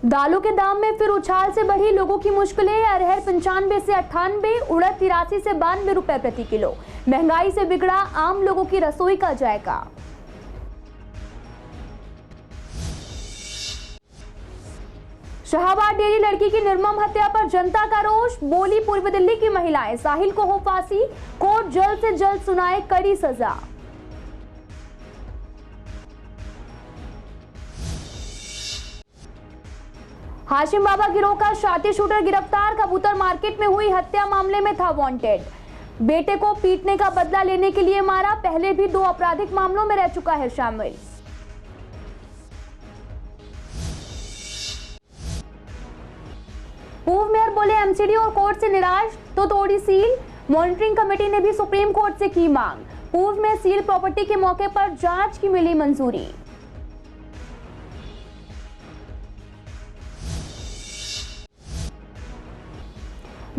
दालों के दाम में फिर उछाल से बढ़ी लोगों की मुश्किलें। अरहर 95 से 98, उड़द 83 से 92 रुपए प्रति किलो। महंगाई से बिगड़ा आम लोगों की रसोई का जायका। शाहाबाद डेयरी लड़की की निर्मम हत्या पर जनता का रोष। बोली पूर्व दिल्ली की महिलाएं, साहिल को हो फांसी, कोर्ट जल्द से जल्द सुनाए कड़ी सजा। हाशिम बाबा गिरोह का शातिर शूटर गिरफ्तार। कबूतर मार्केट में हुई हत्या मामले में था वांटेड। बेटे को पीटने का बदला लेने के लिए मारा। पहले भी 2 आपराधिक मामलों में रह चुका है शामिल। पूर्व मेयर बोले एमसीडी और कोर्ट से निराश तो तोड़ी सील। मॉनिटरिंग कमेटी ने भी सुप्रीम कोर्ट से की मांग। पूर्व में सील प्रॉपर्टी के मौके पर जांच की मिली मंजूरी।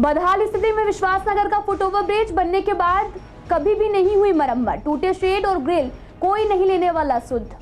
बदहाल स्थिति में विश्वासनगर का फुटओवर ब्रिज बनने के बाद कभी भी नहीं हुई मरम्मत। टूटे शेड और ग्रिल, कोई नहीं लेने वाला सुध।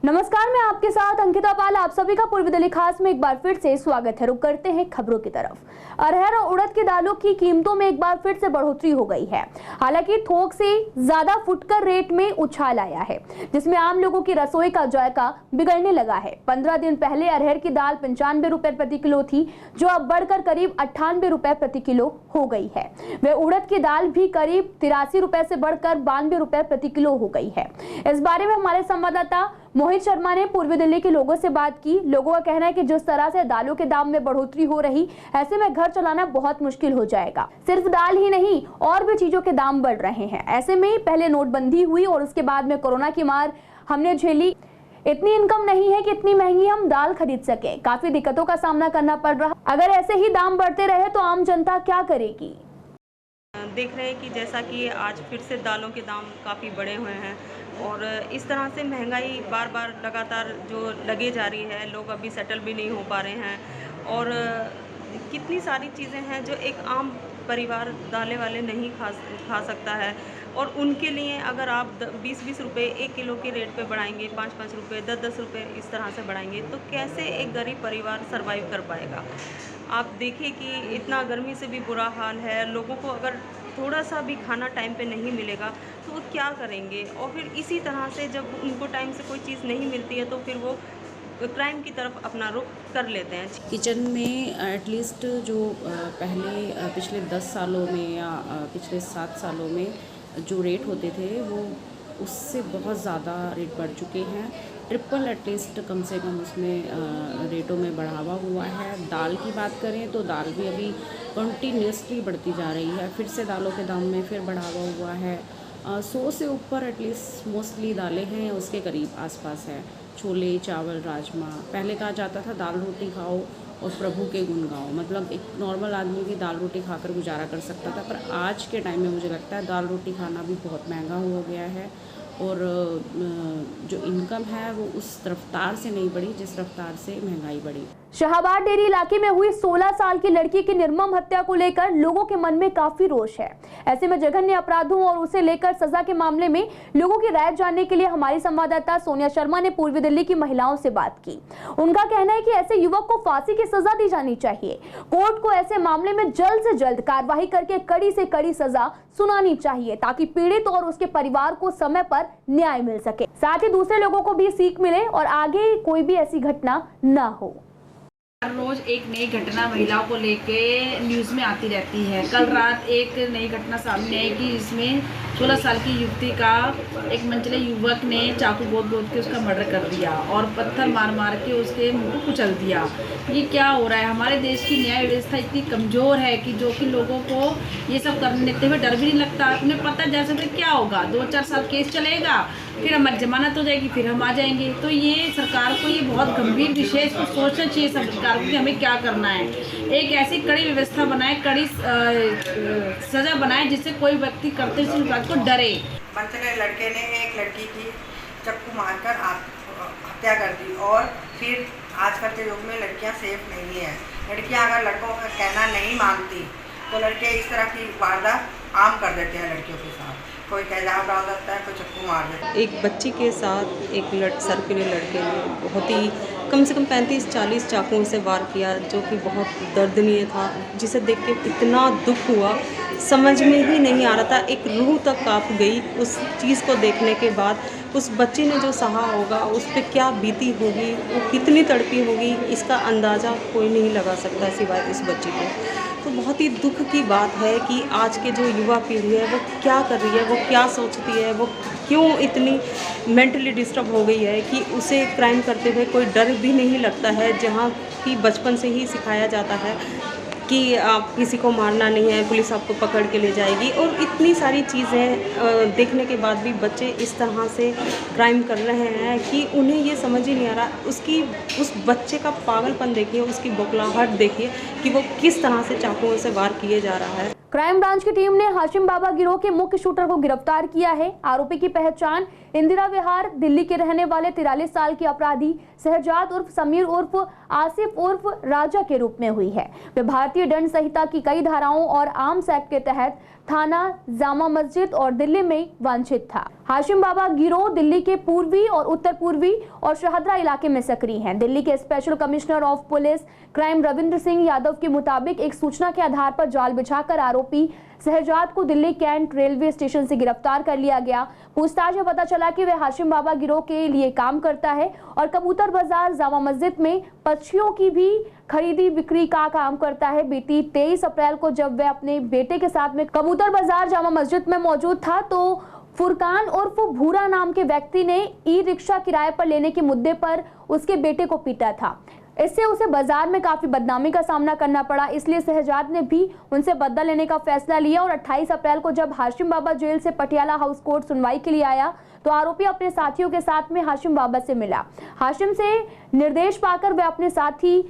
नमस्कार, मैं आपके साथ अंकिता पाल। आप सभी का पूर्व दिल्ली खास में एक बार फिर से स्वागत है। रुक करते हैं खबरों की तरफ। अरहर और उड़द की दालों की कीमतों में एक बार फिर से बढ़ोतरी हो गई है। हालांकि थोक से ज्यादा फुटकर रेट में उछाल आया है, जिसमें आम लोगों की रसोई का जायका बिगड़ने लगा है। 15 दिन पहले अरहर की दाल 95 रुपए प्रति किलो थी, जो अब बढ़कर करीब 98 रुपए प्रति किलो हो गई है। वह उड़द की दाल भी करीब 83 रुपए से बढ़कर 92 रुपए प्रति किलो हो गई है। इस बारे में हमारे संवाददाता मोहित शर्मा ने पूर्वी दिल्ली के लोगों से बात की। लोगों का कहना है कि जिस तरह से दालों के दाम में बढ़ोतरी हो रही, ऐसे में घर चलाना बहुत मुश्किल हो जाएगा। सिर्फ दाल ही नहीं, और भी चीजों के दाम बढ़ रहे हैं। ऐसे में पहले नोटबंदी हुई और उसके बाद में कोरोना की मार हमने झेली। इतनी इनकम नहीं है कि इतनी महंगी हम दाल खरीद सके। काफी दिक्कतों का सामना करना पड़ रहा। अगर ऐसे ही दाम बढ़ते रहे तो आम जनता क्या करेगी? देख रहे हैं कि जैसा कि आज फिर से दालों के दाम काफ़ी बढ़े हुए हैं और इस तरह से महंगाई बार बार लगातार जो लगे जा रही है। लोग अभी सेटल भी नहीं हो पा रहे हैं और कितनी सारी चीज़ें हैं जो एक आम परिवार दालें वाले नहीं खा सकता है। और उनके लिए अगर आप 20-20 रुपये 1 किलो के रेट पे बढ़ाएंगे, 5-5 रुपये, 10-10 रुपये इस तरह से बढ़ाएंगे, तो कैसे एक गरीब परिवार सरवाइव कर पाएगा? आप देखिए कि इतना गर्मी से भी बुरा हाल है। लोगों को अगर थोड़ा सा भी खाना टाइम पे नहीं मिलेगा तो वो क्या करेंगे? और फिर इसी तरह से जब उनको टाइम से कोई चीज़ नहीं मिलती है तो फिर वो क्राइम की तरफ अपना रुख कर लेते हैं। किचन में एटलीस्ट जो पहले पिछले 10 सालों में या पिछले 7 सालों में जो रेट होते थे वो उससे बहुत ज़्यादा रेट बढ़ चुके हैं। ट्रिपल एटलीस्ट कम से कम उसमें रेटों में बढ़ावा हुआ है। दाल की बात करें तो दाल भी अभी कंटिन्यूसली बढ़ती जा रही है। फिर से दालों के दाम में फिर बढ़ावा हुआ है। 100 से ऊपर एटलीस्ट मोस्टली दालें हैं, उसके करीब आसपास है। छोले, चावल, राजमा। पहले कहा जाता था दाल रोटी खाओ और प्रभु के गुण गाओ, मतलब एक नॉर्मल आदमी भी दाल रोटी खाकर गुजारा कर सकता था। पर आज के टाइम में मुझे लगता है दाल रोटी खाना भी बहुत महंगा हो गया है और जो इनकम है वो उस रफ्तार से नहीं बढ़ी जिस रफ्तार से महंगाई बढ़ी। शाहाबाद डेयरी इलाके में हुई 16 साल की लड़की की निर्मम हत्या को लेकर लोगों के मन में काफी रोष है। ऐसे में जघन्य अपराधों और उसे लेकर सजा के मामले में लोगों की राय जानने के लिए हमारी संवाददाता सोनिया शर्मा ने पूर्वी दिल्ली की महिलाओं से बात की। उनका कहना है कि ऐसे युवक को फांसी की सजा दी जानी चाहिए। कोर्ट को ऐसे मामले में जल्द से जल्द कार्रवाई करके कड़ी से कड़ी सजा सुनानी चाहिए, ताकि पीड़ित और उसके परिवार को समय पर न्याय मिल सके। साथ ही दूसरे लोगों को भी सीख मिले और आगे कोई भी ऐसी घटना न हो। हर रोज एक नई घटना महिलाओं को लेके न्यूज़ में आती रहती है। कल रात एक नई घटना सामने आई कि इसमें 16 साल की युवती का एक मनचले युवक ने चाकू गोद के उसका मर्डर कर दिया और पत्थर मार के उसके मुंह को कुचल दिया। ये क्या हो रहा है? हमारे देश की न्याय व्यवस्था इतनी कमज़ोर है कि जो कि लोगों को ये सब करने देते हुए डर भी नहीं लगता। उन्हें पता जैसे तो क्या होगा, 2-4 साल केस चलेगा, फिर हमारी जमानत हो जाएगी, फिर हम आ जाएंगे। तो ये सरकार को ये बहुत गंभीर विषय इस पर सोचना चाहिए सरकार को कि हमें क्या करना है। एक ऐसी कड़ी व्यवस्था बनाए, कड़ी सजा बनाए जिससे कोई व्यक्ति करते इस बात को डरे। मनचले लड़के ने एक लड़की की चक्कू मारकर हत्या कर दी और फिर आजकल के युग में लड़कियां सेफ नहीं है। लड़कियां अगर लड़कों का कहना नहीं मानती तो लड़के इस तरह की वारदात आम कर देते हैं लड़कियों के साथ। कोई तेजाब डाल देता है, कोई चक्कू मार देता है। एक बच्ची के साथ एक सर्कुलर लड़के ने बहुत ही कम से कम 35-40 चाकुओं से वार किया, जो कि बहुत दर्दनीय था, जिसे देख के इतना दुख हुआ, समझ में ही नहीं आ रहा था। एक रूह तक कांप गई उस चीज़ को देखने के बाद। उस बच्ची ने जो सहा होगा, उस पर क्या बीती होगी, वो कितनी तड़पी होगी, इसका अंदाज़ा कोई नहीं लगा सकता सिवाय इस बच्ची को। तो बहुत ही दुख की बात है कि आज के जो युवा पीढ़ी है वो क्या कर रही है, वो क्या सोचती है, वो क्यों इतनी मेंटली डिस्टर्ब हो गई है कि उसे क्राइम करते हुए कोई डर भी नहीं लगता है, जहाँ की बचपन से ही सिखाया जाता है कि आप किसी को मारना नहीं है, पुलिस आपको पकड़ के ले जाएगी। और इतनी सारी चीज़ें देखने के बाद भी बच्चे इस तरह से क्राइम कर रहे हैं कि उन्हें ये समझ ही नहीं आ रहा। उस बच्चे का पागलपन देखिए, उसकी बौखलाहट देखिए कि वो किस तरह से चाकुओं से वार किए जा रहा है। क्राइम ब्रांच की टीम ने हाशिम बाबा गिरोह के मुख्य शूटर को गिरफ्तार किया है। आरोपी की पहचान इंदिरा विहार दिल्ली के रहने वाले 43 साल के अपराधी शहजाद उर्फ समीर उर्फ आसिफ उर्फ राजा के रूप में हुई है। वे भारतीय दंड संहिता की कई धाराओं और आर्म्स एक्ट के तहत थाना जामा मस्जिद और दिल्ली में वांछित था। हाशिम बाबा गिरोह दिल्ली के पूर्वी और उत्तर पूर्वी और शहदरा इलाके में सक्रिय हैं। दिल्ली के special commissioner of police crime Ravindra Singh Yadav के मुताबिक एक सूचना के आधार पर जाल बिछाकर आरोपी शहजाद को दिल्ली कैंट रेलवे स्टेशन से गिरफ्तार कर लिया गया। पूछताछ में पता चला कि वह हाशिम बाबा गिरोह के लिए काम करता है और कबूतर बाजार जामा मस्जिद में पक्षियों की भी खरीदी बिक्री का काम करता है। बीती 23 अप्रैल को जब वह अपने बेटे के साथ में कबूतर बाजार जामा मस्जिद में मौजूद था तो फुरकान उर्फ भूरा नाम के व्यक्ति ने ई रिक्शा किराए पर लेने के मुद्दे पर उसके बेटे को पीटा था। इससे उसे बाजार में काफी बदनामी का सामना करना पड़ा, इसलिए शहजाद ने भी उनसे बदला लेने का फैसला लिया और 28 अप्रैल को जब हाशिम बाबा जेल से पटियाला हाउस कोर्ट सुनवाई के लिए आया तो आरोपी अपने साथियों के साथ में हाशिम बाबा से मिला। हाशिम से निर्देश पाकर वह अपने साथी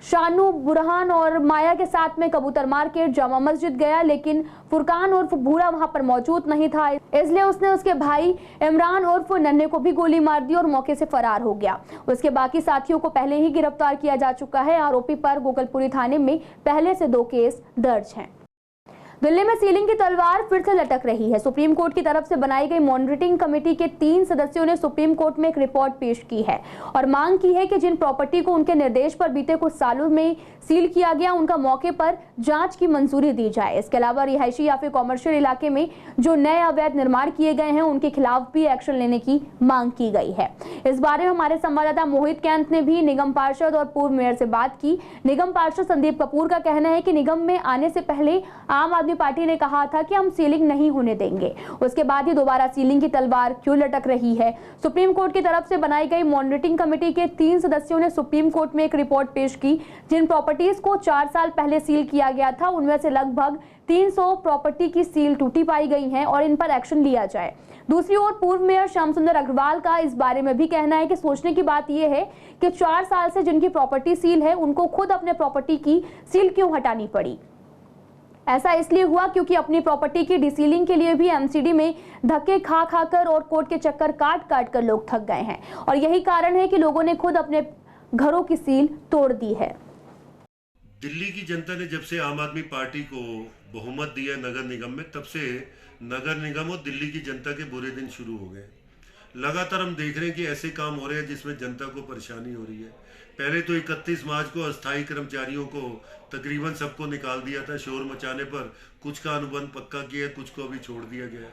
शानू बुरहान और माया के साथ में कबूतर मार्केट जामा मस्जिद गया, लेकिन फुरकान उर्फ भूरा वहां पर मौजूद नहीं था, इसलिए उसने उसके भाई इमरान उर्फ नन्हे को भी गोली मार दी और मौके से फरार हो गया। उसके बाकी साथियों को पहले ही गिरफ्तार किया जा चुका है। आरोपी पर गोकलपुरी थाने में पहले से 2 केस दर्ज हैं। दिल्ली में सीलिंग की तलवार फिर से लटक रही है। सुप्रीम कोर्ट की तरफ से बनाई गई मॉनिटरिंग कमेटी के 3 सदस्यों ने सुप्रीम कोर्ट में एक रिपोर्ट पेश की है और मांग की है कि जिन प्रॉपर्टी को उनके निर्देश पर बीते कुछ सालों में सील किया गया उनका मौके पर जांच की मंजूरी दी जाए। इसके अलावा रिहायशी या फिर कॉमर्शियल इलाके में जो नए अवैध निर्माण किए गए हैं उनके खिलाफ भी एक्शन लेने की मांग की गई है। इस बारे में हमारे संवाददाता मोहित कैंत ने भी निगम पार्षद और पूर्व मेयर से बात की। निगम पार्षद संदीप कपूर का कहना है कि निगम में आने से पहले आम आदमी पार्टी ने कहा था कि हम सीलिंग नहीं होने देंगे, उसके बाद ही दोबारा सीलिंग की तलवार क्यों लटक रही है। सुप्रीम कोर्ट की तरफ से बनाई गई मॉनिटरिंग कमेटी के 3 सदस्यों ने सुप्रीम कोर्ट में एक रिपोर्ट पेश की। जिन प्रॉपर्टीज को 4 साल पहले सील किया गया था उनमें से लगभग 300 प्रॉपर्टी की सील टूटी पाई गई हैं और इन पर एक्शन लिया जाए। दूसरी ओर पूर्व मेयर श्याम सुंदर अग्रवाल का इस बारे में भी कहना है कि सोचने की बात यह है कि 4 साल से जिनकी प्रॉपर्टी सील है उनको खुद अपने प्रॉपर्टी की सील क्यों हटानी पड़ी। ऐसा इसलिए हुआ क्योंकि अपनी प्रॉपर्टी की डीसीलिंग के लिए भी एमसीडी में धक्के खा खाकर और कोर्ट के चक्कर काट काट कर लोग थक गए हैं और यही कारण है कि लोगों ने खुद अपने घरों की सील तोड़ दी है। दिल्ली की जनता ने जब से आम आदमी पार्टी को बहुमत दिया नगर निगम में, तब से नगर निगम और दिल्ली की जनता के बुरे दिन शुरू हो गए। लगातार हम देख रहे हैं कि ऐसे काम हो रहे हैं जिसमें जनता को परेशानी हो रही है। पहले तो 31 मार्च को अस्थायी कर्मचारियों को तकरीबन सबको निकाल दिया था शोर मचाने पर। कुछ का अनुबंध पक्का किया, कुछ को अभी छोड़ दिया गया।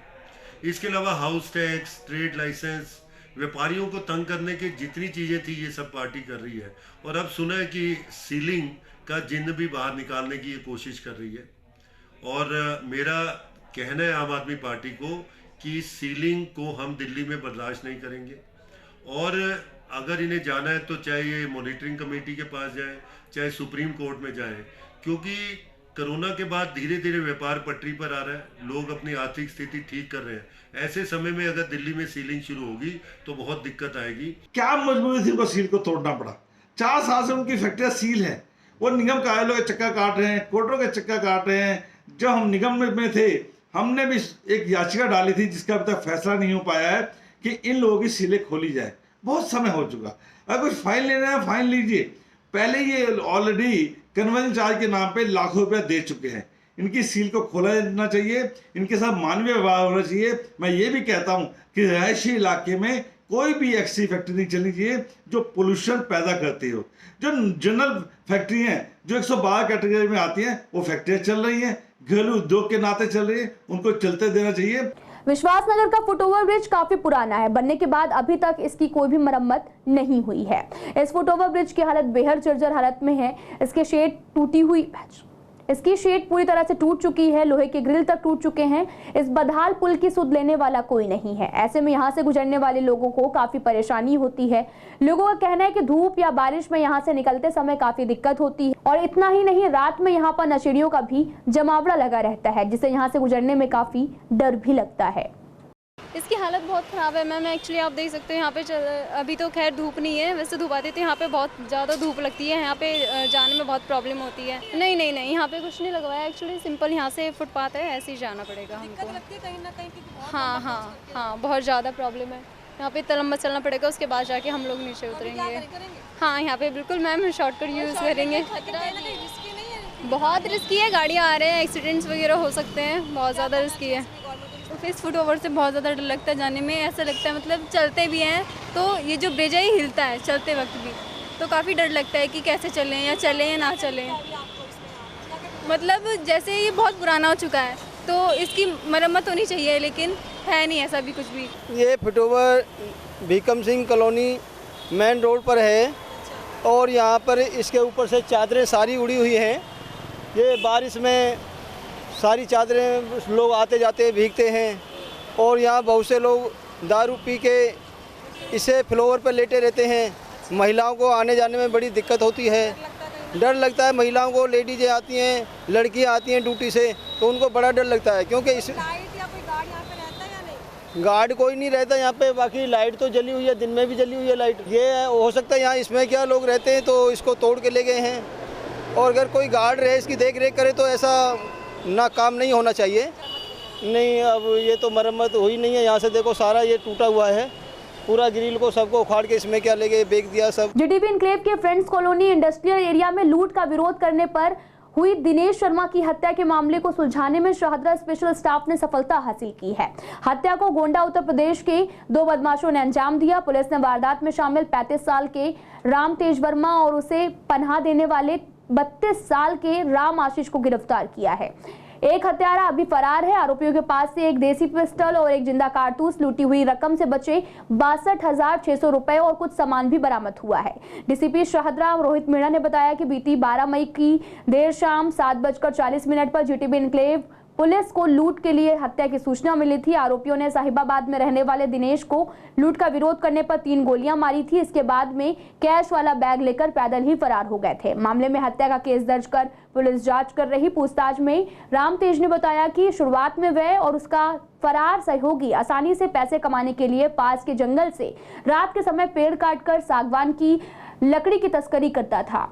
इसके अलावा हाउस टैक्स, ट्रेड लाइसेंस, व्यापारियों को तंग करने की जितनी चीज़ें थी ये सब पार्टी कर रही है। और अब सुना है कि सीलिंग का जिन्न भी बाहर निकालने की ये कोशिश कर रही है। और मेरा कहना है आम आदमी पार्टी को कि सीलिंग को हम दिल्ली में बर्दाश्त नहीं करेंगे और अगर इन्हें जाना है तो चाहे ये मॉनिटरिंग कमेटी के पास जाए, चाहे सुप्रीम कोर्ट में जाए, क्योंकि कोरोना के बाद धीरे धीरे व्यापार पटरी पर आ रहा है, लोग अपनी आर्थिक स्थिति ठीक कर रहे हैं। ऐसे समय में अगर दिल्ली में सीलिंग शुरू होगी तो बहुत दिक्कत आएगी। क्या मजबूरी थी उनको सील को तोड़ना पड़ा? 4 साल से उनकी फैक्ट्रियाँ सील है, वो निगम कार्यालयों के चक्कर काट रहे हैं, कोर्टों के चक्कर काट रहे हैं। जब हम निगम में थे हमने भी एक याचिका डाली थी जिसका अभी तक फैसला नहीं हो पाया है कि इन लोगों की सीलें खोली जाए। बहुत समय हो चुका, अगर कुछ फाइन लेना है फाइन लीजिए। पहले ये ऑलरेडी कन्वर्जन चार्ज के नाम पे लाखों रुपया दे चुके हैं। इनकी सील को खोला जाना चाहिए, इनके साथ मानवीय व्यवहार होना चाहिए। मैं ये भी कहता हूँ कि रिहायशी इलाके में कोई भी ऐसी फैक्ट्री नहीं चलनी चाहिए जो पोल्यूशन पैदा करती हो। जो जनरल फैक्ट्री हैं जो 112 कैटेगरी में आती हैं वो फैक्ट्रियाँ चल रही हैं, घरेलू उद्योग के नाते चल रही है, उनको चलते देना चाहिए। विश्वासनगर का फुटओवर ब्रिज काफी पुराना है। बनने के बाद अभी तक इसकी कोई भी मरम्मत नहीं हुई है। इस फुटओवर ब्रिज की हालत बेहद जर्जर हालत में है। इसकी शेड पूरी तरह से टूट चुकी है, लोहे के ग्रिल तक टूट चुके हैं। इस बदहाल पुल की सुध लेने वाला कोई नहीं है। ऐसे में यहाँ से गुजरने वाले लोगों को काफी परेशानी होती है। लोगों का कहना है कि धूप या बारिश में यहाँ से निकलते समय काफी दिक्कत होती है और इतना ही नहीं, रात में यहाँ पर नशेड़ियों का भी जमावड़ा लगा रहता है, जिससे यहाँ से गुजरने में काफी डर भी लगता है। इसकी हालत बहुत ख़राब है मैम। एक्चुअली आप देख सकते हो यहाँ पे अभी तो खैर धूप नहीं है, वैसे धूप आती थी, यहाँ पे बहुत ज़्यादा धूप लगती है, यहाँ पे जाने में बहुत प्रॉब्लम होती है। नहीं नहीं नहीं, यहाँ पे कुछ नहीं लगवाया एक्चुअली, सिंपल यहाँ से फुटपाथ है, ऐसे ही जाना पड़ेगा हमको। कहीं ना कहीं हाँ हाँ हाँ, बहुत ज़्यादा प्रॉब्लम है। यहाँ पे लंबा चलना पड़ेगा, उसके बाद जाके हम लोग नीचे उतरेंगे। हाँ, यहाँ पे बिल्कुल मैम शॉर्टकट यूज़ करेंगे। बहुत रिस्की है, गाड़ियाँ आ रहे हैं, एक्सीडेंट्स वगैरह हो सकते हैं, बहुत ज़्यादा रिस्की है। इस फुटओवर से बहुत ज़्यादा डर लगता है जाने में। ऐसा लगता है मतलब चलते भी हैं तो ये जो ब्रिज है ये हिलता है चलते वक्त भी, तो काफ़ी डर लगता है कि कैसे चलें या ना चलें। मतलब जैसे ये बहुत पुराना हो चुका है तो इसकी मरम्मत होनी चाहिए, लेकिन है नहीं ऐसा भी कुछ भी। ये foot over Bhikam Singh colony main road पर है और यहाँ पर इसके ऊपर से चादरें सारी उड़ी हुई हैं। ये बारिश में सारी चादरें लोग आते जाते भीगते हैं और यहाँ बहुत से लोग दारू पी के इसे फ्लोर पर लेटे रहते हैं। महिलाओं को आने जाने में बड़ी दिक्कत होती है, डर लगता है महिलाओं को। लेडीजें आती हैं, लड़कियाँ आती हैं ड्यूटी से, तो उनको बड़ा डर लगता है क्योंकि इस गार्ड कोई नहीं रहता यहाँ पे। बाकी लाइट तो जली हुई है, दिन में भी जली हुई है लाइट। ये हो सकता है यहाँ इसमें क्या लोग रहते हैं तो इसको तोड़ के ले गए हैं, और अगर कोई गार्ड रहे इसकी देख रेख करे तो ऐसा ना काम नहीं होना चाहिए। नहीं, अब ये तो मरम्मत हुई नहीं है। यहाँ से देखो सारा ये टूटा हुआ है, पूरा ग्रिल को सबको उखाड़ के इसमें क्या ले गए, बेच दिया सब। जीटीबी एन्क्लेव के फ्रेंड्स कॉलोनी इंडस्ट्रियल एरिया में लूट का विरोध करने पर हुई दिनेश शर्मा की हत्या के मामले को सुलझाने में शाहदरा स्पेशल स्टाफ ने सफलता हासिल की है। हत्या को गोंडा उत्तर प्रदेश के 2 बदमाशों ने अंजाम दिया। पुलिस ने वारदात में शामिल 35 साल के राम तेज वर्मा और उसे पनाह देने वाले 32 साल के राम आशीष को गिरफ्तार किया है। एक हत्यारा अभी फरार है। आरोपियों के पास से एक देसी पिस्टल और एक जिंदा कारतूस, लूटी हुई रकम से बचे 62,600 रुपए और कुछ सामान भी बरामद हुआ है। डीसीपी शाहदरा रोहित मीणा ने बताया कि बीती 12 मई की देर शाम 7:40 पर जीटीबी एन्क्लेव पुलिस को लूट के लिए हत्या की सूचना मिली थी। आरोपियों ने साहिबाबाद में रहने वाले दिनेश को लूट का विरोध करने पर 3 गोलियां मारी थी। इसके बाद में कैश वाला बैग लेकर पैदल ही फरार हो गए थे। मामले में हत्या का केस दर्ज कर पुलिस जांच कर रही। पूछताछ में राम तेज ने बताया कि शुरुआत में वह और उसका फरार सहयोगी आसानी से पैसे कमाने के लिए पास के जंगल से रात के समय पेड़ काटकर सागवान की लकड़ी की तस्करी करता था।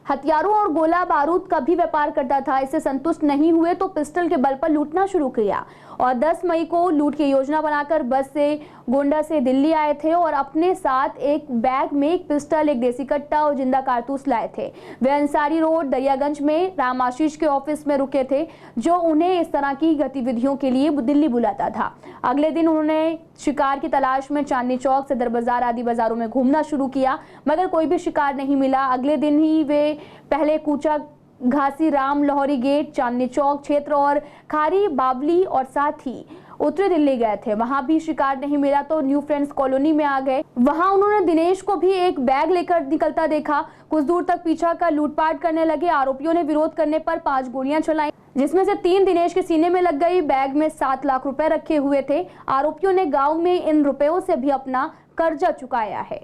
हथियारों और गोला बारूद का भी व्यापार करता था। इससे संतुष्ट नहीं हुए तो पिस्टल के बल पर लूटना शुरू किया और 10 मई को लूट की योजना बनाकर बस से गोंडा से दिल्ली आए थे और अपने साथ एक बैग में एक पिस्टल, एक देसी कट्टा और जिंदा कारतूस लाए थे। वे अंसारी रोड दरियागंज में राम आशीष के ऑफिस में रुके थे, जो उन्हें इस तरह की गतिविधियों के लिए दिल्ली बुलाता था। अगले दिन उन्होंने शिकार की तलाश में चांदनी चौक, सदर बाजार आदि बाजारों में घूमना शुरू किया, मगर कोई भी शिकार नहीं मिला। अगले दिन ही वे पहले कूचा घासी राम लाहौरी गेट, चांदनी चौक क्षेत्र और खारी बावली और साथ ही उत्तरी दिल्ली गए थे। वहां भी शिकार नहीं मिला तो न्यू फ्रेंड्स कॉलोनी में आ गए। वहां उन्होंने दिनेश को भी एक बैग लेकर निकलता देखा। कुछ दूर तक पीछा कर लूटपाट करने लगे। आरोपियों ने विरोध करने पर 5 गोलियां चलाई, जिसमें से 3 दिनेश के सीने में लग गई। बैग में 7 लाख रुपए रखे हुए थे। आरोपियों ने गाँव में इन रुपयों से भी अपना कर्जा चुकाया है।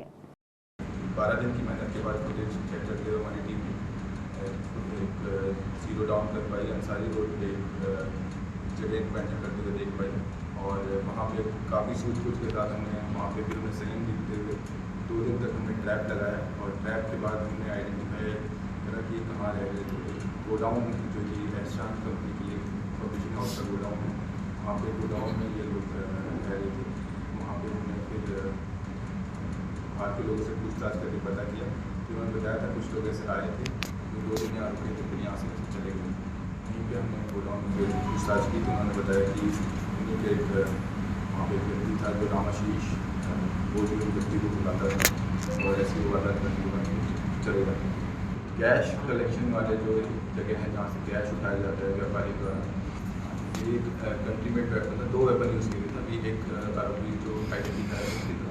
12 दिन की मेहनत के बाद फुटेज कैप्चर किया हमारी टीम ने। जीरो डाउन कर पाई, अंसारी रोड पे जगह पेंशन करते हुए देख पाई और वहाँ पे काफ़ी सूझबूझ के साथ हमने वहाँ पे भी उन्हें सही दिखते हुए 2 दिन तक हमने ट्रैप लगाया और ट्रैप के बाद हमने आइडेंटिफाई करा कि कहाँ रह गए। तो गोडाउन जो कि एस्ट्रान कंपनी की एक पब्लिशिंग हाउस का गोडाउन है, वहाँ पे गोडाउन में ये लोग रह रहे थे। वहाँ पे हमने फिर वहाँ के लोगों से पूछताछ करके पता किया कि उन्होंने बताया था कुछ लोग ऐसे आए थे जो 2 दिन यहाँ रुके थे, फिर यहाँ से चले गए। वहीं पे हमने गोडाउन पे पूछताछ की तो उन्होंने बताया कि उन्हीं के एक वहाँ पे एक व्यक्ति था जो रामाशीष वो जो व्यक्ति को बुलाता था और ऐसी वाला चले जाते हैं। कैश कलेक्शन वाले जो जगह हैं जहाँ से कैश उठाया जाता है व्यापारी द्वारा, ये कंट्री में मतलब 2 वेपन यूज़ किए थे। अभी एक आरोपी जो आइडेंटिफाई है उसकी तरफ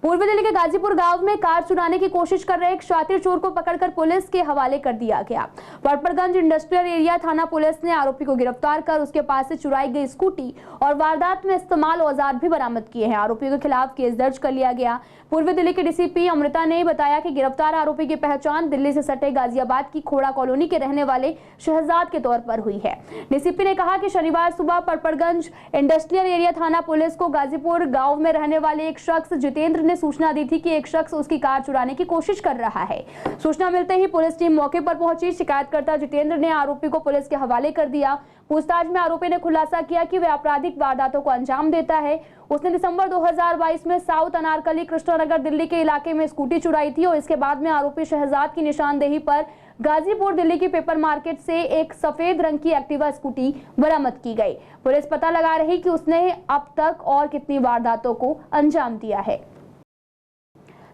पूर्वी दिल्ली के गाजीपुर गांव में कार चुराने की कोशिश कर रहे एक शातिर चोर को पकड़कर पुलिस के हवाले कर दिया गया। पड़पड़गंज इंडस्ट्रियल एरिया थाना पुलिस ने आरोपी को गिरफ्तार कर उसके पास से चुराई गई स्कूटी और वारदात में इस्तेमाल औजार भी बरामद किए हैं। आरोपियों के खिलाफ केस दर्ज कर लिया गया। पूर्वी दिल्ली के डीसीपी अमृता ने बताया कि गिरफ्तार आरोपी की पहचान दिल्ली से सटे गाजियाबाद की खोड़ा कॉलोनी के रहने वाले शहजाद के तौर पर हुई है। डीसीपी ने कहा कि शनिवार सुबह पड़पड़गंज इंडस्ट्रियल एरिया थाना पुलिस को गाजीपुर गांव में रहने वाले एक शख्स जितेंद्र ने सूचना दी थी कि एक शख्स उसकी कार चुराने की कोशिश कर रहा है। सूचना मिलते ही पुलिस टीम मौके पर पहुंची। शिकायतकर्ता जितेंद्र ने आरोपी को पुलिस के हवाले कर दिया। पूछताछ में आरोपी ने खुलासा किया कि वह आपराधिक वारदातों को अंजाम देता है। उसने दिसंबर 2022 में साउथ अनारकली कृष्णनगर दिल्ली के इलाके में स्कूटी चुराई थी और इसके बाद में आरोपी शहजाद की निशानदेही पर गाजीपुर दिल्ली की पेपर मार्केट से एक सफेद रंग की एक्टिवा स्कूटी बरामद की गई। पुलिस पता लगा रही कि उसने अब तक और कितनी वारदातों को अंजाम दिया है।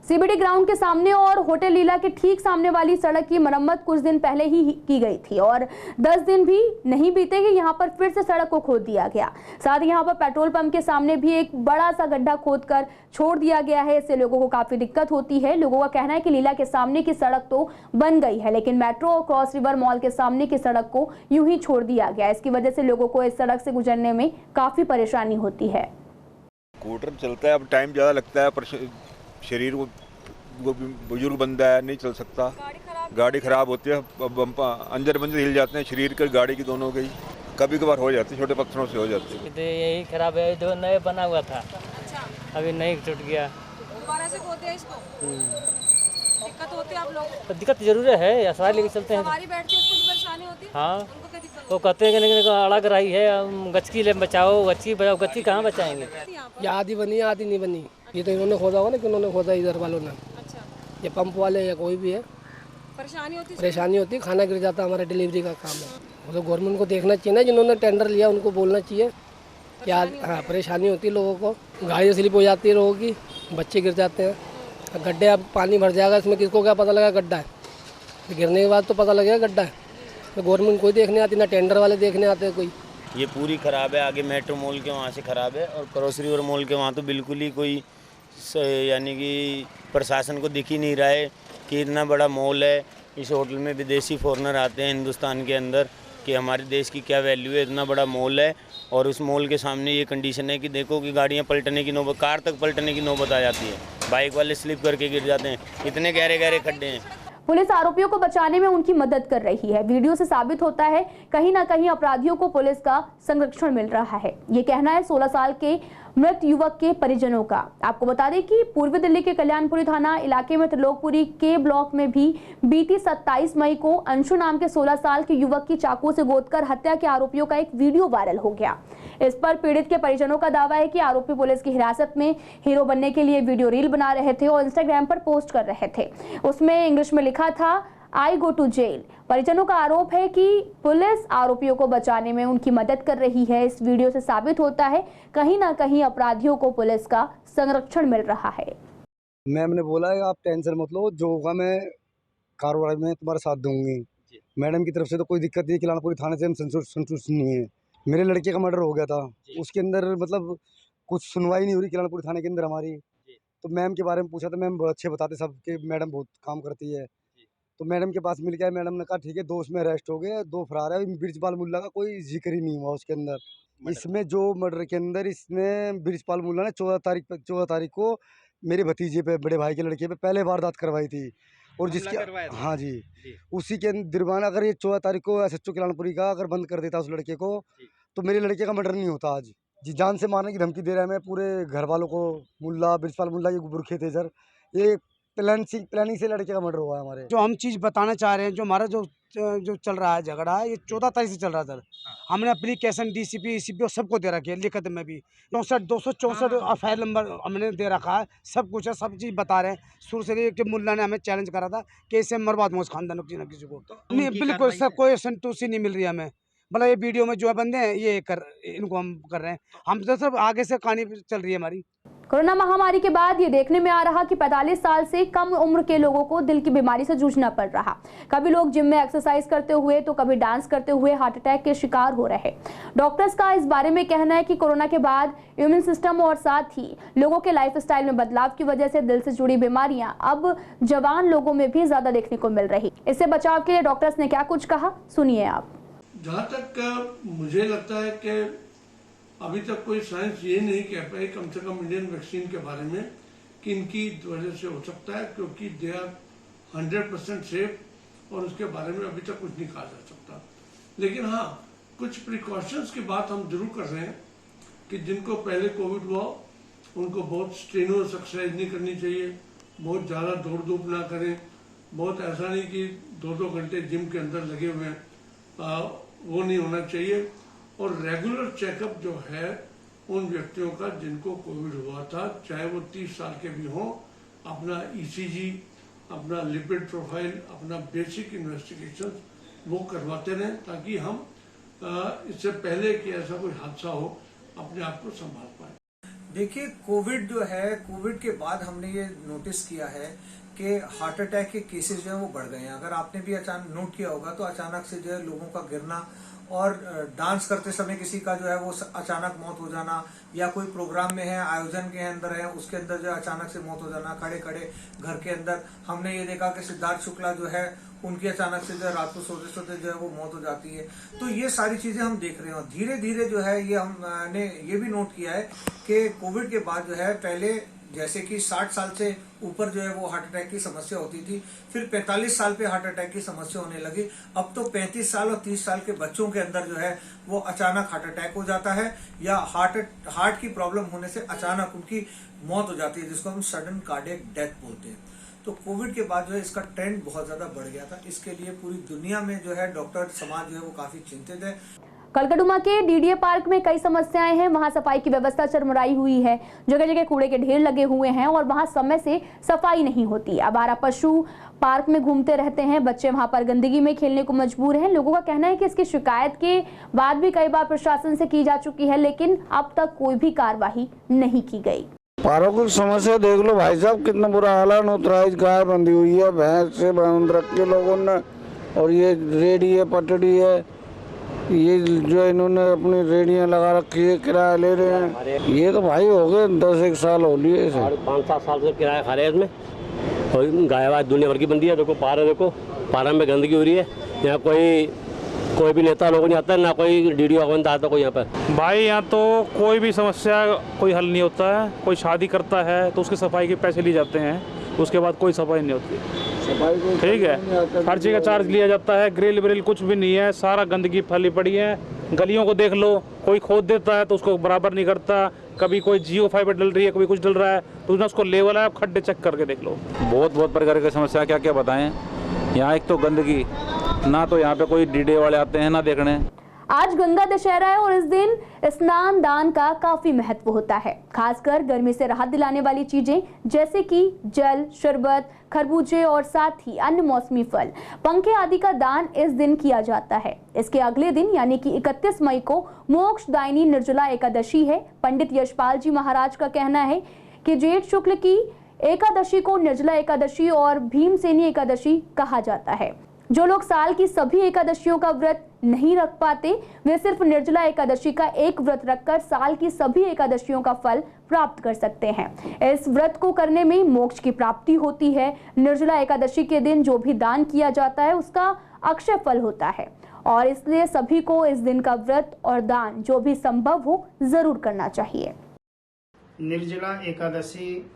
सीबीडी ग्राउंड के सामने और होटल लीला के ठीक सामने वाली सड़क की मरम्मत कुछ दिन पहले ही की गई थी और 10 दिन भी नहीं बीते कि यहां पर फिर से सड़क को खोद दिया गया। साथ ही यहां पर पेट्रोल पंप के सामने भी एक बड़ा सा गड्ढा खोदकर छोड़ दिया गया है। इससे लोगों को काफी दिक्कत होती है। लोगों का कहना है कि लीला के सामने की सड़क तो बन गई है, लेकिन मेट्रो और क्रॉस रिवर मॉल के सामने की सड़क को यूं ही छोड़ दिया गया। इसकी वजह से लोगों को इस सड़क से गुजरने में काफी परेशानी होती है। स्कूटर चलता है, अब टाइम ज़्यादा लगता है, पर शरीर वो बुजुर्ग बंदा है, नहीं चल सकता, गाड़ी खराब होती है, अंजर बंजर हिल जाते हैं शरीर के, गाड़ी की दोनों की कभी कभार हो जाती है, छोटे पत्थरों से हो जाती है। यही खराब है, जो नया बना हुआ था अभी नहीं टूट गया। से खोदते हैं इसको। दिक्कत होती है आप लोग? तो दिक्कत जरूर है, सवारी लेके चलते हैं, सवारी बैठती है उसको भी परेशानी होती है। हाँ वो कहते हैं कि अड़ग रही है, गचकी ले बचाओ, गचकी बचाओ, गचकी कहाँ बचाएंगे? ये आधी बनी आधी नहीं बनी, ये तो इन्होंने खोदा होगा ना कि उन्होंने खोदा इधर वालों ने। अच्छा। ये पंप वाले या कोई भी है, परेशानी होती है, खाना गिर जाता है, हमारा डिलीवरी का काम है। वो तो गवर्नमेंट को देखना चाहिए ना, जिन्होंने टेंडर लिया उनको बोलना चाहिए क्या। हाँ परेशानी होती है लोगों को, गाड़ी स्लिप हो जाती है लोगों की, बच्चे गिर जाते हैं, गड्ढे अब पानी भर जाएगा, इसमें किसको क्या पता लगा गड्ढा है, गिरने के बाद तो पता लगेगा गड्ढा है। तो गवर्नमेंट कोई देखने आती ना, टेंडर वाले देखने आते हैं कोई। ये पूरी ख़राब है, आगे मेट्रो मॉल के वहाँ से ख़राब है और क्रॉस रिवर मॉल के वहाँ तो बिल्कुल ही कोई यानी कि प्रशासन को दिख ही नहीं रहा है कि इतना बड़ा मॉल है, इस होटल में विदेशी फॉरेनर आते हैं हिंदुस्तान के अंदर कि हमारे देश की क्या वैल्यू है, इतना बड़ा मॉल है और उस मॉल के सामने ये कंडीशन है कि देखो कि गाड़ियाँ पलटने की नौबत, कार तक पलटने की नौबत आ जाती है, बाइक वाले स्लिप करके गिर जाते हैं, इतने गहरे गहरे खड्डे हैं। पुलिस आरोपियों को बचाने में उनकी मदद कर रही है। वीडियो से साबित होता है कहीं ना कहीं अपराधियों को पुलिस का संरक्षण मिल रहा है। ये कहना है 16 साल के मृत युवक के परिजनों का। आपको बता दें कि पूर्वी दिल्ली के कल्याणपुरी थाना इलाके में त्रिलोकपुरी के ब्लॉक में भी बीती 27 मई को अंशु नाम के 16 साल के युवक की चाकू से गोदकर हत्या के आरोपियों का एक वीडियो वायरल हो गया। इस पर पीड़ित के परिजनों का दावा है कि आरोपी पुलिस की हिरासत में हीरो बनने के लिए वीडियो रील बना रहे थे और इंस्टाग्राम पर पोस्ट कर रहे थे। उसमें इंग्लिश में लिखा था आई गो टू जेल। परिजनों का आरोप है कि पुलिस आरोपियों को बचाने में उनकी मदद कर रही है। इस वीडियो से साबित होता है कहीं ना कहीं अपराधियों को पुलिस का संरक्षण मिल रहा है। मैम ने बोला है आप टेंशन मत लो, जो होगा मैं कार्रवाई में तुम्हारा साथ दूंगी। मैडम की तरफ से तो कोई दिक्कत नहीं, कल्याणपुरी थाने से हम संतुष्ट नहीं है। मेरे लड़के का मर्डर हो गया था, उसके अंदर मतलब कुछ सुनवाई नहीं हो रही कल्याणपुरी थाने के अंदर हमारी। तो मैम के बारे में पूछा तो मैम अच्छे बताते सब कि मैडम बहुत काम करती है। तो मैडम के पास मिल गया, मैडम ने कहा ठीक है, 2 उसमें अरेस्ट हो गए, 2 फरार है। ब्रिजपाल मुल्ला का कोई जिक्र ही नहीं हुआ उसके अंदर। इसमें जो मर्डर के अंदर इसने ब्रिजपाल मुल्ला ने 14 तारीख को मेरे भतीजे पे, बड़े भाई के लड़के पे पहले वारदात करवाई थी और जिसके हाँ जी उसी के जुर्माना अगर ये 14 तारीख को SHO कल्याणपुरी का अगर बंद कर देता उस लड़के को तो मेरे लड़के का मर्डर नहीं होता आज जी। जान से मारने की धमकी दे रहा है मैं पूरे घर वालों को। मुल्ला ब्रिजपाल मुल्ला के बुरखे थे सर, ये प्लानिंग से लड़के का मर्डर हुआ है हमारे। जो हम चीज़ बताना चाह रहे हैं, जो हमारा जो चल रहा है झगड़ा, ये 14 तारीख से चल रहा था। हमने एप्लीकेशन डीसीपी ECP सबको दे रखी है, लिखित में भी 264 FIR नंबर हमने दे रखा है, सब कुछ है, सब चीज़ बता रहे हैं। शुरू से एक मुल्ला ने हमें चैलेंज करा था कि इससे मरवा दूंगा इस खानदान किसी न किसी को। नहीं, बिल्कुल सर कोई संतुष्टि नहीं मिल रही है हमें। मतलब ये वीडियो में जो है बंदे हैं ये इनको हम कर रहे हैं, हम तो सब आगे से कहानी चल रही है हमारी। कोरोना महामारी के बाद ये देखने में आ रहा कि 45 साल से कम उम्र के लोगों को दिल की बीमारी से जूझना पड़ रहा। कभी लोग जिम में एक्सरसाइज करते हुए तो कभी डांस करते हुए हार्ट अटैक के शिकार हो रहे। डॉक्टर्स का इस बारे में कहना है कि कोरोना के बाद इम्यून सिस्टम और साथ ही लोगों के लाइफस्टाइल में बदलाव की वजह से दिल से जुड़ी बीमारियां अब जवान लोगों में भी ज्यादा देखने को मिल रही। इससे बचाव के लिए डॉक्टर्स ने क्या कुछ कहा, सुनिए आप। जहाँ तक मुझे लगता है कि अभी तक कोई साइंस ये नहीं कह पाई, कम से कम इंडियन वैक्सीन के बारे में, कि इनकी वजह से हो सकता है, क्योंकि दे आर 100% सेफ और उसके बारे में अभी तक कुछ नहीं कहा जा सकता। लेकिन हाँ, कुछ प्रिकॉशंस की बात हम जरूर कर रहे हैं कि जिनको पहले कोविड हुआ उनको बहुत स्ट्रेनुअस एक्सरसाइज नहीं करनी चाहिए, बहुत ज़्यादा दौड़ धूप ना करें, बहुत ऐसा नहीं कि 2-2 घंटे जिम के अंदर लगे हुए हैं, वो नहीं होना चाहिए। और रेगुलर चेकअप जो है उन व्यक्तियों का जिनको कोविड हुआ था, चाहे वो 30 साल के भी हों, अपना ECG, अपना लिपिड प्रोफाइल, अपना बेसिक इन्वेस्टिगेशन वो करवाते रहें, ताकि हम इससे पहले कि ऐसा कोई हादसा हो अपने आप को संभाल पाए। देखिए, कोविड जो है, कोविड के बाद हमने ये नोटिस किया है कि हार्ट अटैक के केसेस जो है वो बढ़ गए हैं। अगर आपने भी अचानक नोट किया होगा तो अचानक से जो है लोगों का गिरना और डांस करते समय किसी का जो है वो अचानक मौत हो जाना, या कोई प्रोग्राम में है, आयोजन के अंदर है, उसके अंदर जो है अचानक से मौत हो जाना, खड़े खड़े घर के अंदर। हमने ये देखा कि सिद्धार्थ शुक्ला जो है उनकी अचानक से जो है रात को सोते सोते जो है वो मौत हो जाती है। तो ये सारी चीजें हम देख रहे हैं। धीरे धीरे जो है ये हमने ये भी नोट किया है कि कोविड के बाद जो है पहले जैसे कि 60 साल से ऊपर जो है वो हार्ट अटैक की समस्या होती थी, फिर 45 साल पे हार्ट अटैक की समस्या होने लगी। अब तो 35 साल और 30 साल के बच्चों के अंदर जो है वो अचानक हार्ट अटैक हो जाता है, या हार्ट की प्रॉब्लम होने से अचानक उनकी मौत हो जाती है, जिसको हम सडन कार्डियक डेथ बोलते हैं। तो कोविड के बाद जो है इसका ट्रेंड बहुत ज्यादा बढ़ गया था। इसके लिए पूरी दुनिया में जो है डॉक्टर समाज जो है वो काफी चिंतित है। कलकदुमा के DDA पार्क में कई समस्याएं हैं। वहां सफाई की व्यवस्था चरमराई हुई है, जगह जगह कूड़े के ढेर लगे हुए हैं और वहां समय से सफाई नहीं होती। आवारा पशु पार्क में घूमते रहते हैं, बच्चे वहां पर गंदगी में खेलने को मजबूर हैं। लोगों का कहना है कि इसकी शिकायत के बाद भी कई बार प्रशासन से की जा चुकी है, लेकिन अब तक कोई भी कार्रवाई नहीं की गई। पार्क की समस्या देख लो भाई साहब, कितना बुरा हाल है। नौतराइज गाय बंधी हुई है, भैंस से बांध रखी लोगों ने, और ये रेडी है, पटड़ी है, ये जो इन्होंने अपनी रेडियां लगा रखी है, किराया ले रहे हैं। ये तो भाई हो गए 10-1 साल हो लिए इसे। 5-7 साल से किराया खा रहे हैं इसमें, और गायवाज दुनिया भर की बंदी है। देखो पारा, देखो पारा में गंदगी हो रही है। यहाँ कोई भी नेता लोग नहीं आता, ना कोई DDO आता कोई यहाँ पर। भाई यहाँ तो कोई भी समस्या कोई हल नहीं होता है। कोई शादी करता है तो उसकी सफाई के पैसे लिए जाते हैं, उसके बाद कोई सफाई नहीं होती। ठीक है, हर चीज़ का चार्ज लिया जाता है। ग्रिल व्रिल कुछ भी नहीं है, सारा गंदगी फैली पड़ी है। गलियों को देख लो, कोई खोद देता है तो उसको बराबर नहीं करता। कभी कोई जियो फाइबर डल रही है, कभी कुछ डल रहा है तो उसने उसको लेवल है, खड्डे चेक करके देख लो। बहुत प्रकार की समस्या, क्या क्या बताएं। यहाँ एक तो गंदगी, ना तो यहाँ पे कोई DDA वाले आते हैं ना देखने। आज गंगा दशहरा है और इस दिन स्नान दान का काफी महत्व होता है। खासकर गर्मी से राहत दिलाने वाली चीजें जैसे कि जल, शरबत, खरबूजे और साथ ही अन्य मौसमी फल, पंखे आदि का दान इस दिन किया जाता है। इसके अगले दिन यानी कि 31 मई को मोक्षदायिनी निर्जला एकादशी है। पंडित यशपाल जी महाराज का कहना है कि जेठ शुक्ल की एकादशी को निर्जला एकादशी और भीमसेनी एकादशी कहा जाता है। जो लोग साल की सभी एकादशियों का व्रत नहीं रख पाते, वे सिर्फ निर्जला एकादशी का एक व्रत रखकर साल की सभी एकादशियों का फल प्राप्त कर सकते हैं। इस व्रत को करने में मोक्ष की प्राप्ति होती है। निर्जला एकादशी के दिन जो भी दान किया जाता है उसका अक्षय फल होता है और इसलिए सभी को इस दिन का व्रत और दान जो भी संभव हो जरूर करना चाहिए। निर्जला एकादशी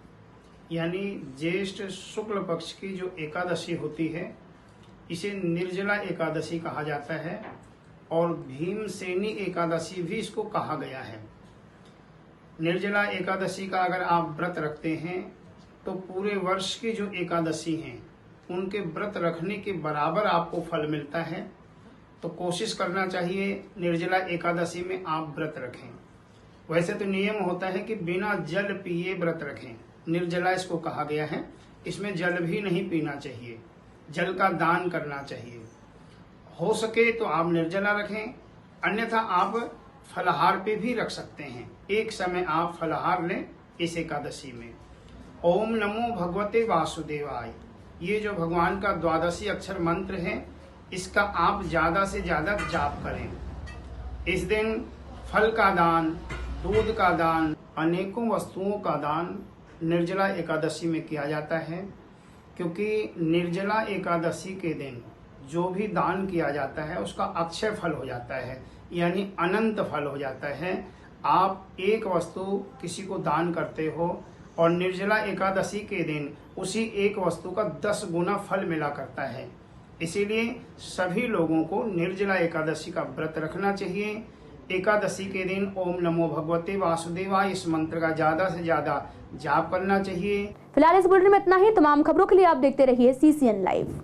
यानी ज्येष्ठ शुक्ल पक्ष की जो एकादशी होती है, इसे निर्जला एकादशी कहा जाता है और भीमसेनी एकादशी भी इसको कहा गया है। निर्जला एकादशी का अगर आप व्रत रखते हैं तो पूरे वर्ष की जो एकादशी हैं उनके व्रत रखने के बराबर आपको फल मिलता है। तो कोशिश करना चाहिए निर्जला एकादशी में आप व्रत रखें। वैसे तो नियम होता है कि बिना जल पिए व्रत रखें, निर्जला इसको कहा गया है। इसमें जल भी नहीं पीना चाहिए, जल का दान करना चाहिए। हो सके तो आप निर्जला रखें, अन्यथा आप फलाहार पे भी रख सकते हैं। एक समय आप फलाहार लें इस एकादशी में। ओम नमो भगवते वासुदेवाय, ये जो भगवान का द्वादशी अक्षर मंत्र है, इसका आप ज़्यादा से ज़्यादा जाप करें। इस दिन फल का दान, दूध का दान, अनेकों वस्तुओं का दान निर्जला एकादशी में किया जाता है, क्योंकि निर्जला एकादशी के दिन जो भी दान किया जाता है उसका अक्षय फल हो जाता है, यानी अनंत फल हो जाता है। आप एक वस्तु किसी को दान करते हो और निर्जला एकादशी के दिन उसी एक वस्तु का 10 गुना फल मिला करता है। इसीलिए सभी लोगों को निर्जला एकादशी का व्रत रखना चाहिए। एकादशी के दिन ओम नमो भगवते वासुदेवाय इस मंत्र का ज़्यादा से ज़्यादा जाप करना चाहिए। फिलहाल इस बुलेटिन में इतना ही। तमाम खबरों के लिए आप देखते रहिए CCN लाइव।